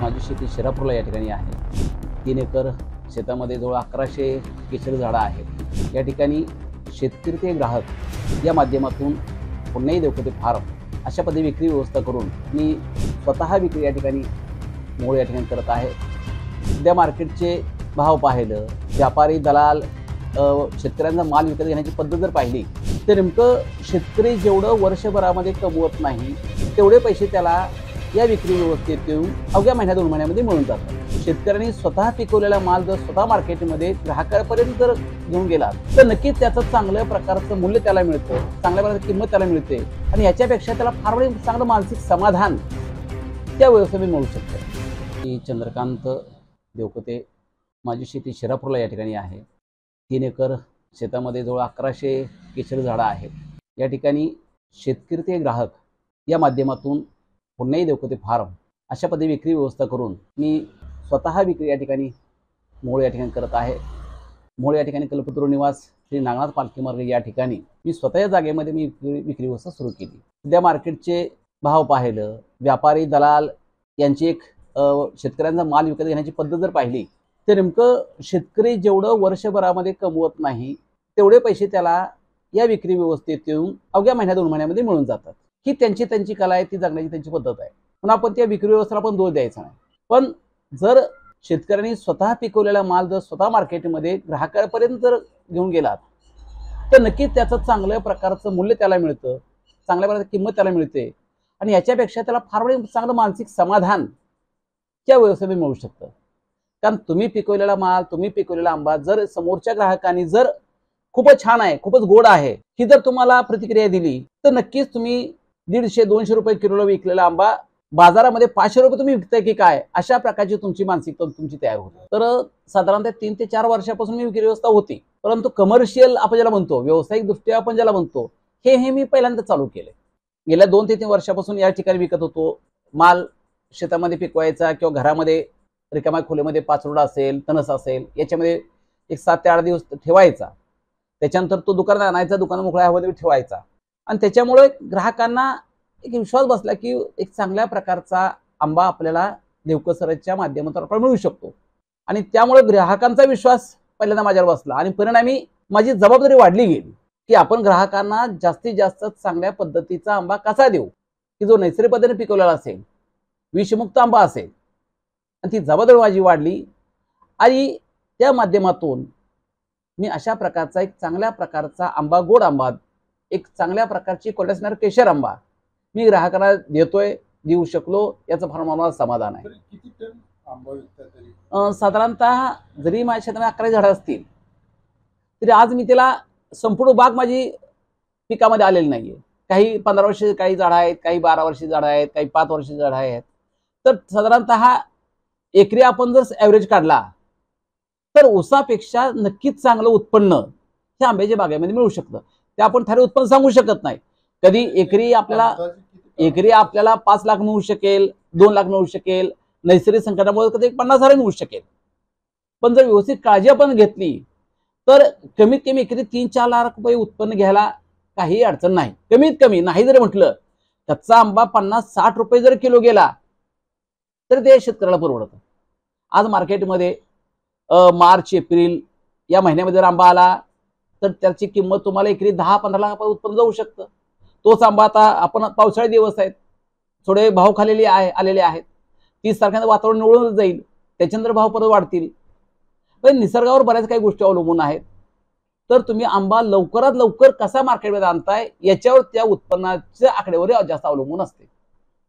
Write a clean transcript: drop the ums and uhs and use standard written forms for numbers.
माझी शेती शिरापूरला या ठिकाणी आहे। 3 एकर शेतामध्ये जवळ 1100 केशर झाडं आहेत। या ठिकाणी शेतकरी ते ग्राहक या माध्यमातून पुण्याई देवकते फार्म अशा पद्धती विक्री व्यवस्था करून मी स्वतः विक्री या ठिकाणी मूळ या ठिकाणी करत आहे। सध्या मार्केटचे भाव पाहिलं, व्यापारी दलाल शेतकऱ्यांचा माल विकत घेण्याची पद्धत जर पाहिली तर नेमकं शेतकरी जेवढं वर्षभरामध्ये कमवत नाही तेवढे पैसे त्याला या विक्री व्यवस्थेतून अवघ्या महिन्यात 2 महिन्यामध्ये मिळून जातात। शेतकऱ्यांनी स्वतः पिकवलेला माल जर स्वतः मार्केटमध्ये ग्राहकापर्यंत जर घेऊन गेला तर नक्कीच त्याचं चांगल्या प्रकारचं मूल्य त्याला मिळतं, चांगल्या प्रकारची किंमत त्याला मिळते आणि याच्यापेक्षा त्याला फार चांगलं मानसिक समाधान त्या व्यवस्थेमध्ये मिळू शकतं। मी चंद्रकांत देवकते, माझी शेती शिरापूरला या ठिकाणी आहे। 3 एकर शेतामध्ये जवळ 1100 केशर झाडं आहेत। या ठिकाणी शेतकरी ते ग्राहक या माध्यमातून पुण्याई देवकते फार्म अशा पद्धती विक्री व्यवस्था करून मी स्वतः विक्री या ठिकाणी मूळ या ठिकाणी करत आहे। मूळ या ठिकाणी कल्पतरू निवास श्री नागनाथ पालखी मार्ग या ठिकाणी मी स्वतः या जागेमध्ये मी विक्री व्यवस्था सुरू केली। सध्या मार्केटचे भाव पाहिलं, व्यापारी दलाल यांची शेतकऱ्यांचा माल विकत घेण्याची पद्धत जर पाहिली तर नेमकं शेतकरी जेवढं वर्षभरामध्ये कमवत नाही तेवढे पैसे त्याला या विक्री व्यवस्थेतून अवघ्या महिन्यात 2 महिन्यामध्ये मिळून जातात। ही त्यांची कला आहे, ती जगण्याची त्यांची पद्धत आहे। पण आपण त्या विक्री व्यवस्थेला आपण दोष द्यायचा नाही। पण जर शेतकऱ्यांनी स्वतः पिकवलेला माल जर स्वतः मार्केटमध्ये ग्राहकापर्यंत जर घेऊन गेला तर नक्कीच त्याचं चांगल्या प्रकारचं मूल्य त्याला मिळतं, चांगल्या प्रकारची किंमत त्याला मिळते आणि याच्यापेक्षा त्याला फार चांगलं मानसिक समाधान त्या व्यवस्थेमध्ये मिळू शकतं। कारण तुम्ही पिकवलेला माल, तुम्ही पिकवलेला आंबा जर समोरच्या ग्राहकांनी जर खूपच छान आहे, खूपच गोड आहे ही जर तुम्हाला प्रतिक्रिया दिली तर नक्कीच तुम्ही 150-200 रुपये किलोला विकलेला आंबा बाजारामध्ये 500 रुपये तुम्ही विकताय की काय, अशा प्रकारची तुमची मानसिकता तुमची तयार होते। तर साधारणतः 3 ते 4 वर्षापासून मी विक्री व्यवस्था होती, परंतु कमर्शियल आपण ज्याला म्हणतो, व्यावसायिक दृष्ट्या आपण ज्याला म्हणतो, हे मी पहिल्यांदा चालू केले। गेल्या 2 ते 3 वर्षापासून या ठिकाणी विकत होतो। माल शेतामध्ये पिकवायचा किंवा घरामध्ये रिकाम्या खोलीमध्ये पाचरोडा असेल, तणस असेल, याच्यामध्ये एक 7 ते 8 दिवस ठेवायचा। त्याच्यानंतर तो दुकानात आणायचा, दुकान मोकळ्या हवेमध्ये ठेवायचा आणि त्याच्यामुळे ग्राहकांना एक विश्वास बसला की एक चांगल्या प्रकारचा आंबा आपल्याला देवकसरच्या माध्यमातून आपण मिळू शकतो आणि त्यामुळे ग्राहकांचा विश्वास पहिल्यांदा माझ्यावर बसला आणि परिणामी माझी जबाबदारी वाढली गेली की आपण ग्राहकांना जास्तीत जास्त चांगल्या पद्धतीचा आंबा कसा देऊ की जो नैसर्गिक पद्धतीने पिकवलेला असेल, विषमुक्त आंबा असेल। आणि ती जबाबदारी माझी वाढली आणि त्या माध्यमातून मी अशा प्रकारचा एक चांगल्या प्रकारचा आंबा, गोड आंबा, एक चांगल्या प्रकारची क्वालिटी असणारा केशर आंबा मी ग्राहकांना देऊ शकलो, याचं फार मला समाधान आहे। किती टन आंबा विकता तरी? साधारणतः जरी माझ्या शेतामध्ये 11 झाडं असतील तरी आज मी त्याला संपूर्ण बाग माझी पिकामध्ये आलेली नाहीये। काही 15 वर्ष काही झाडं आहेत, काही 12 वर्षी झाडं आहेत, काही 5 वर्षी झाडं आहेत। तर साधारणतः एकरी आपण जर ॲव्हरेज काढला तर ऊसापेक्षा नक्कीच चांगलं उत्पन्न ह्या आंब्याच्या बागेमध्ये मिळू शकतं। ते आपण ठराविक उत्पन्न सांगू शकत नाही। कधी एकरी आपल्याला 5 लाख मिळू शकेल, 2 लाख मिळू शकेल, नैसर्गिक संकटामुळे कधी 50,000 मिळू शकेल। पण जर व्यवस्थित काळजी आपण घेतली तर कमीत कमी एकरी 3-4 लाख रुपये उत्पन्न घ्यायला काही अडचण नाही। कमीत कमी नाही जरी म्हटलं, कच्चा आंबा 50-60 रुपये जर किलो गेला तर ते शेतकऱ्याला परवडतं। आज मार्केटमध्ये मार्च एप्रिल या महिन्यामध्ये जर आंबा आला तर त्याची किंमत तुम्हाला एकरी 10-15 लाख रुपये उत्पन्न जाऊ शकतं। तोच आंबा आता आपण पावसाळी दिवस आहेत, थोडे भाव आलेले आहेत, 30 तारखेला वातावरण निवळून जाईल, त्याच्यानंतर भाव परत वाढतील। पण निसर्गावर बऱ्याच काही गोष्टी अवलंबून आहेत। तर तुम्ही आंबा लवकरात लवकर कसा मार्केटमध्ये आणताय याच्यावर त्या उत्पन्नाच्या आकडेवारी जास्त अवलंबून असते।